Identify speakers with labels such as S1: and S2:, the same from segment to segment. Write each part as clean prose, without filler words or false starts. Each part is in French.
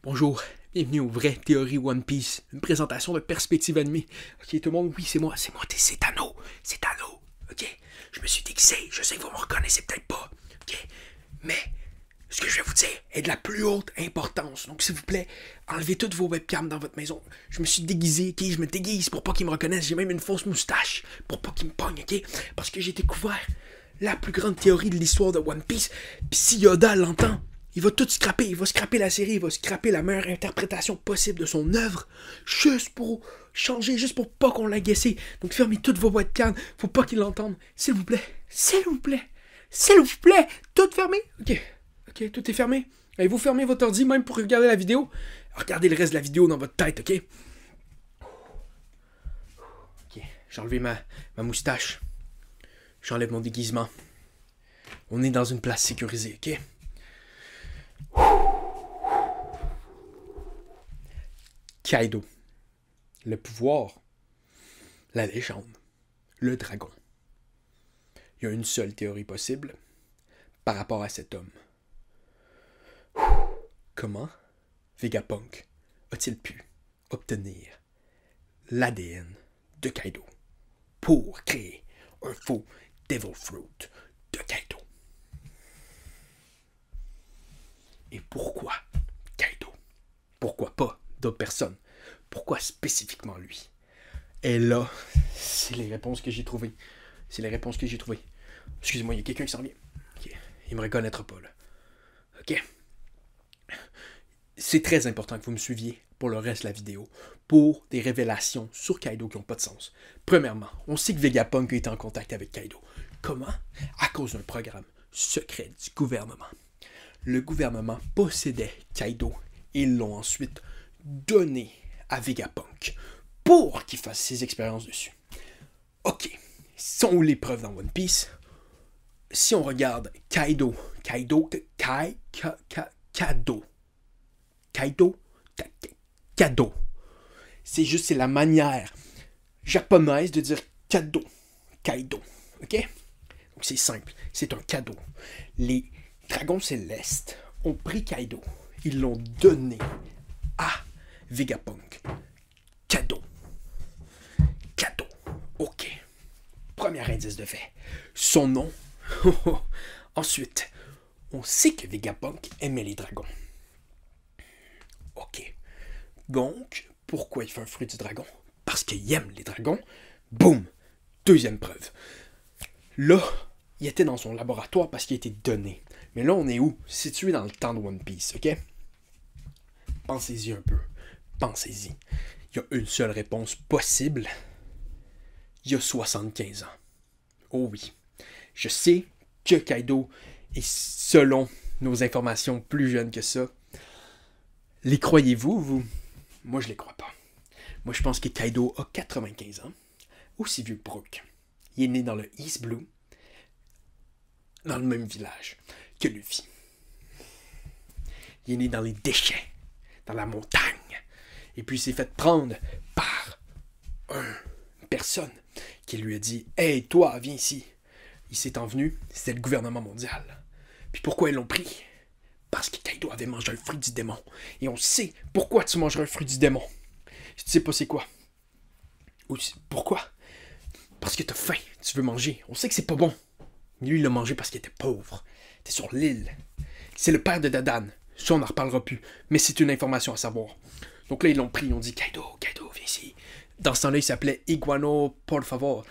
S1: Bonjour, bienvenue aux vraies théories One Piece, une présentation de perspective animée. Ok, tout le monde, oui, c'est moi, c'est Tano, ok? Je me suis déguisé, je sais que vous me reconnaissez peut-être pas, ok? Mais, ce que je vais vous dire est de la plus haute importance, donc s'il vous plaît, enlevez toutes vos webcams dans votre maison. Je me suis déguisé, ok? Je me déguise pour pas qu'ils me reconnaissent, j'ai même une fausse moustache pour pas qu'ils me pognent, ok? Parce que j'ai découvert la plus grande théorie de l'histoire de One Piece, pis si Yoda l'entend, il va tout scraper, il va scraper la série, il va scraper la meilleure interprétation possible de son œuvre, juste pour changer, juste pour pas qu'on la guessé. Donc fermez toutes vos webcams, faut pas qu'il l'entende. S'il vous plaît, s'il vous plaît, s'il vous plaît, tout fermé. Ok, tout est fermé. Et vous fermez votre ordi même pour regarder la vidéo. Regardez le reste de la vidéo dans votre tête, ok? Ok, j'ai enlevé ma moustache. J'enlève mon déguisement. On est dans une place sécurisée, ok? Kaido. Le pouvoir. La légende. Le dragon. Il y a une seule théorie possible par rapport à cet homme. Comment Vegapunk a-t-il pu obtenir l'ADN de Kaido pour créer un faux Devil Fruit de Kaido? Et pourquoi Kaido? Pourquoi pas d'autres personnes? Pourquoi spécifiquement lui? Et là, c'est les réponses que j'ai trouvées. Excusez-moi, il y a quelqu'un qui s'en vient. Okay. Il me reconnaîtra pas, là. Ok? C'est très important que vous me suiviez pour le reste de la vidéo, pour des révélations sur Kaido qui n'ont pas de sens. Premièrement, on sait que Vegapunk a été en contact avec Kaido. Comment? À cause d'un programme secret du gouvernement. Le gouvernement possédait Kaido et ils l'ont ensuite donné à Vegapunk pour qu'il fasse ses expériences dessus. Ok, sont où les preuves dans One Piece? Si on regarde Kaido, c'est juste la manière japonaise de dire Kaido, ok? Donc c'est simple, c'est un cadeau. Les dragons célestes ont pris Kaido, ils l'ont donné à Vegapunk. Cadeau. Ok. Premier indice de fait. Son nom. Ensuite, on sait que Vegapunk aimait les dragons. Ok. Donc, pourquoi il fait un fruit du dragon? Parce qu'il aime les dragons. Boum! Deuxième preuve. Là, il était dans son laboratoire parce qu'il a été donné. Mais là, on est où? Situé dans le temps de One Piece, ok? Pensez-y un peu. Pensez-y. Il y a une seule réponse possible. Il y a 75 ans. Oh oui. Je sais que Kaido est, selon nos informations, plus jeune que ça. Les croyez-vous, vous? Moi, je les crois pas. Moi, je pense que Kaido a 95 ans. Aussi vieux que Brook. Il est né dans le East Blue, dans le même village que Luffy. Il est né dans les déchets, dans la montagne. Et puis il s'est fait prendre par une personne qui lui a dit « Hey, toi, viens ici. » Il s'est envenu, c'était le gouvernement mondial. Puis pourquoi ils l'ont pris? Parce que Kaido avait mangé un fruit du démon. Et on sait pourquoi tu mangerais un fruit du démon. Si tu sais pas c'est quoi. Ou pourquoi? Parce que t'as faim, tu veux manger. On sait que c'est pas bon. Mais lui, il l'a mangé parce qu'il était pauvre. Il était sur l'île. C'est le père de Dadan. Ça, on n'en reparlera plus. Mais c'est une information à savoir. Donc là, ils l'ont pris, ils ont dit Kaido, viens ici. Dans ce temps-là, il s'appelait Iguano, por favor.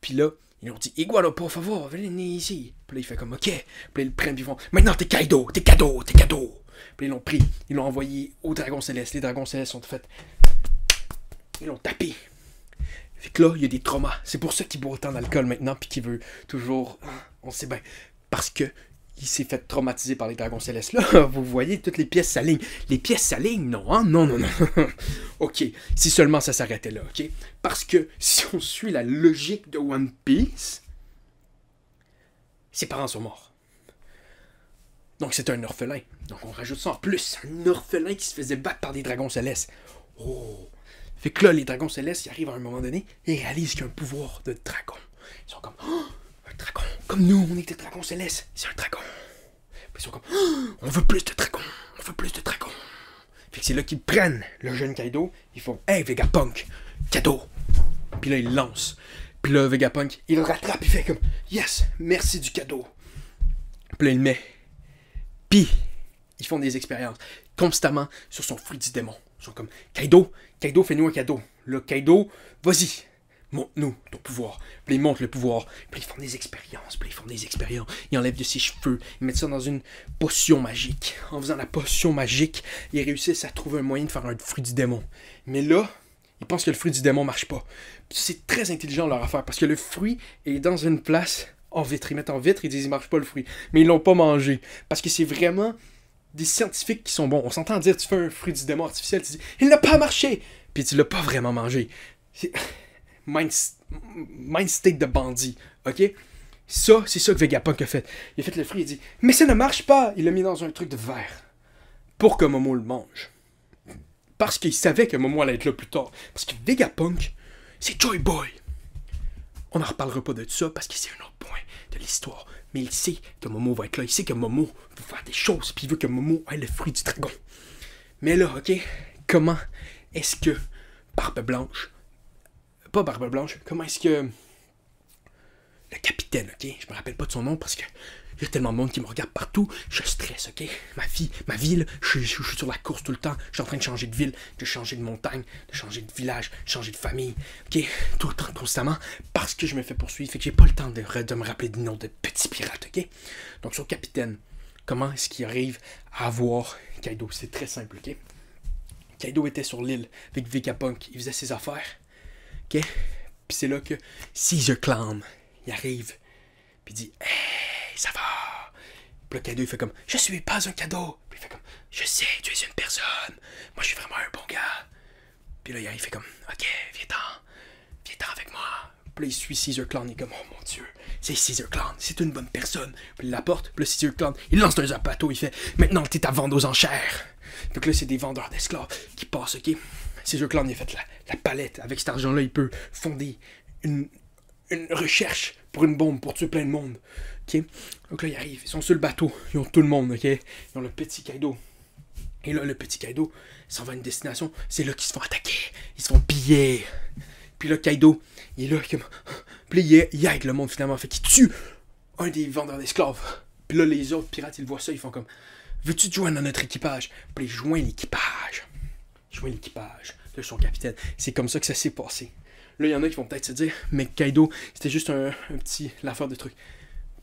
S1: Puis là, ils ont dit Iguano, por favor, venez ici. Puis là, il fait comme OK. Puis là, ils le prennent, puis ils font maintenant, t'es Kaido. Puis là, ils l'ont pris, ils l'ont envoyé aux dragons célestes. Les dragons célestes sont faits. Ils l'ont tapé. Fait que là, il y a des traumas. C'est pour ça qu'il boit autant d'alcool maintenant, puis qu'il veut toujours. On sait bien. Parce que il s'est fait traumatiser par les dragons célestes. Là, vous voyez, toutes les pièces s'alignent. Les pièces s'alignent, non, hein? Non. Ok, si seulement ça s'arrêtait là, ok? Parce que si on suit la logique de One Piece, ses parents sont morts. Donc c'est un orphelin. Donc on rajoute ça en plus. Un orphelin qui se faisait battre par des dragons célestes. Oh! Fait que là, les dragons célestes, ils arrivent à un moment donné et réalisent qu'il y a un pouvoir de dragon. Ils sont comme, oh, un dragon. Comme nous, on est des dragons célestes. C'est un dragon. Puis ils sont comme, oh, on veut plus de dragons. Fait que c'est là qu'ils prennent le jeune Kaido, ils font « Hey, Vegapunk, cadeau! » Puis là, ils le lancent. Puis là, Vegapunk, il le rattrape, il fait comme « Yes, merci du cadeau! » Puis là, il le met. Puis, ils font des expériences constamment sur son fruit du démon. Ils sont comme « Kaido, fais-nous un cadeau. » Là, Kaido, vas-y, montre-nous ton pouvoir. Puis ils montrent le pouvoir. Puis ils font des expériences. Ils enlèvent de ses cheveux. Ils mettent ça dans une potion magique. En faisant la potion magique, ils réussissent à trouver un moyen de faire un fruit du démon. Mais là, ils pensent que le fruit du démon marche pas. C'est très intelligent leur affaire. Parce que le fruit est dans une place en vitre. Ils mettent en vitre, ils disent il marche pas le fruit. Mais ils l'ont pas mangé. Parce que c'est vraiment des scientifiques qui sont bons. On s'entend dire tu fais un fruit du démon artificiel, tu dis il n'a pas marché. Puis tu l'as pas vraiment mangé. C'est... Mind state de bandit, ok? Ça, c'est ça que Vegapunk a fait. Il a fait le fruit, il a dit « Mais ça ne marche pas! » Il l'a mis dans un truc de verre. Pour que Momo le mange. Parce qu'il savait que Momo allait être là plus tard. Parce que Vegapunk, c'est Joy Boy. On n'en reparlera pas de ça parce que c'est un autre point de l'histoire. Mais il sait que Momo va être là. Il sait que Momo veut faire des choses. Puis il veut que Momo ait le fruit du dragon. Mais là, ok? Comment est-ce que Barbe Blanche... Pas Barbe Blanche, comment est-ce que... Le capitaine, ok? Je me rappelle pas de son nom parce que il y a tellement de monde qui me regarde partout. Je stresse, ok? Ma ville, je suis sur la course tout le temps. Je suis en train de changer de ville, de changer de montagne, de changer de village, de changer de famille. Ok? Tout le temps, constamment, parce que je me fais poursuivre. Fait que j'ai pas le temps de me rappeler du nom de petit pirate, ok? Donc, sur le capitaine, comment est-ce qu'il arrive à avoir Kaido? C'est très simple, ok? Kaido était sur l'île avec Vegapunk. Il faisait ses affaires. Ok? Puis c'est là que Caesar Clown, il arrive. Puis il dit hey, ça va? Puis le Kaido, il fait comme je suis pas un cadeau. Puis il fait comme je sais, tu es une personne. Moi, je suis vraiment un bon gars. Puis là, il fait comme ok, viens-t'en avec moi. Puis là, il suit Caesar Clown. Il est comme oh mon Dieu, c'est Caesar Clown, c'est une bonne personne. Puis il l'apporte. Puis là, Caesar Clown, il lance un zapato. Il fait maintenant, t'es à vendre aux enchères. Donc là, c'est des vendeurs d'esclaves qui passent, ok? Caesar Clown, il a fait la palette. Avec cet argent-là, il peut fonder une recherche pour une bombe, pour tuer plein de monde. Ok? Donc là, ils arrivent. Ils sont sur le bateau. Ils ont tout le monde, ok? Ils ont le petit Kaido. Et là, le petit Kaido s'en va à une destination. C'est là qu'ils se font attaquer. Ils se font piller. Puis là, Kaido, il est là, comme... Puis là, il aide le monde, finalement. Fait qu'il tue un des vendeurs d'esclaves. Puis là, les autres pirates, ils voient ça. Ils font comme... Veux-tu te joindre à notre équipage? Puis il joint l'équipage. De son capitaine. C'est comme ça que ça s'est passé. Là, il y en a qui vont peut-être se dire, mais Kaido, c'était juste un petit l'affaire de truc.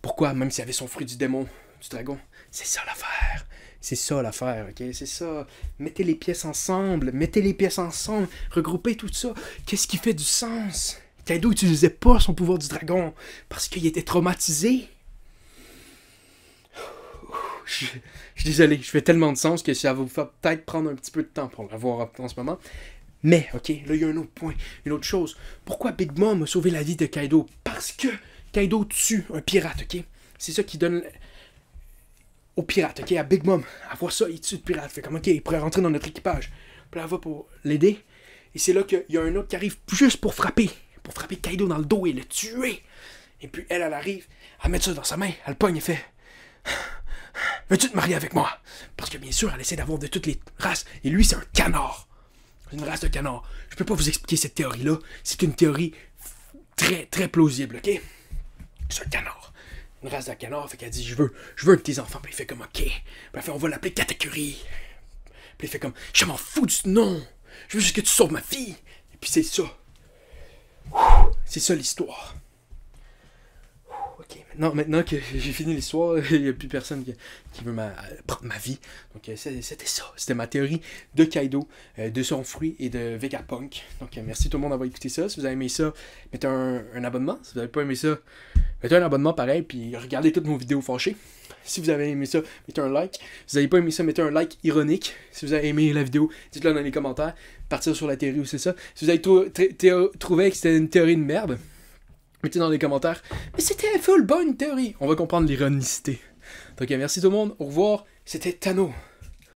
S1: Pourquoi? Même s'il avait son fruit du démon, du dragon. C'est ça l'affaire. C'est ça l'affaire, ok? C'est ça. Mettez les pièces ensemble. Regroupez tout ça. Qu'est-ce qui fait du sens? Kaido n'utilisait pas son pouvoir du dragon parce qu'il était traumatisé. Je suis désolé, je fais tellement de sens que ça va vous faire peut-être prendre un petit peu de temps pour l'avoir en ce moment. Mais, ok, là, il y a un autre point, une autre chose. Pourquoi Big Mom a sauvé la vie de Kaido? Parce que Kaido tue un pirate, ok? C'est ça qui donne au pirate, ok? À Big Mom, à voir ça, il tue le pirate. Fait comme, ok, il pourrait rentrer dans notre équipage. Puis là, elle va pour l'aider. Et c'est là qu'il y a un autre qui arrive juste pour frapper Kaido dans le dos et le tuer. Et puis, elle arrive, elle met ça dans sa main, elle pogne et fait... Veux-tu te marier avec moi? Parce que bien sûr, elle essaie d'avoir de toutes les races. Et lui, c'est un canard. Une race de canard. Je peux pas vous expliquer cette théorie-là. C'est une théorie très, très plausible, ok? C'est un canard. Une race de canard. Fait qu'elle dit, je veux un de tes enfants. Puis il fait comme, ok. Puis elle fait, on va l'appeler Katakuri. Puis il fait comme, je m'en fous du nom. Je veux juste que tu sauves ma fille. Et puis c'est ça. C'est ça l'histoire. Ok, maintenant que j'ai fini l'histoire, il n'y a plus personne qui veut prendre ma vie. Donc c'était ça. C'était ma théorie de Kaido, de son fruit et de Vegapunk. Donc merci tout le monde d'avoir écouté ça. Si vous avez aimé ça, mettez un abonnement. Si vous n'avez pas aimé ça, mettez un abonnement pareil. Puis regardez toutes nos vidéos fâchées. Si vous avez aimé ça, mettez un like. Si vous n'avez pas aimé ça, mettez un like ironique. Si vous avez aimé la vidéo, dites-le dans les commentaires. Partir sur la théorie ou c'est ça. Si vous avez trouvé que c'était une théorie de merde, mettez dans les commentaires. Mais c'était full bonne théorie. On va comprendre l'ironicité. Donc merci tout le monde. Au revoir. C'était Tano.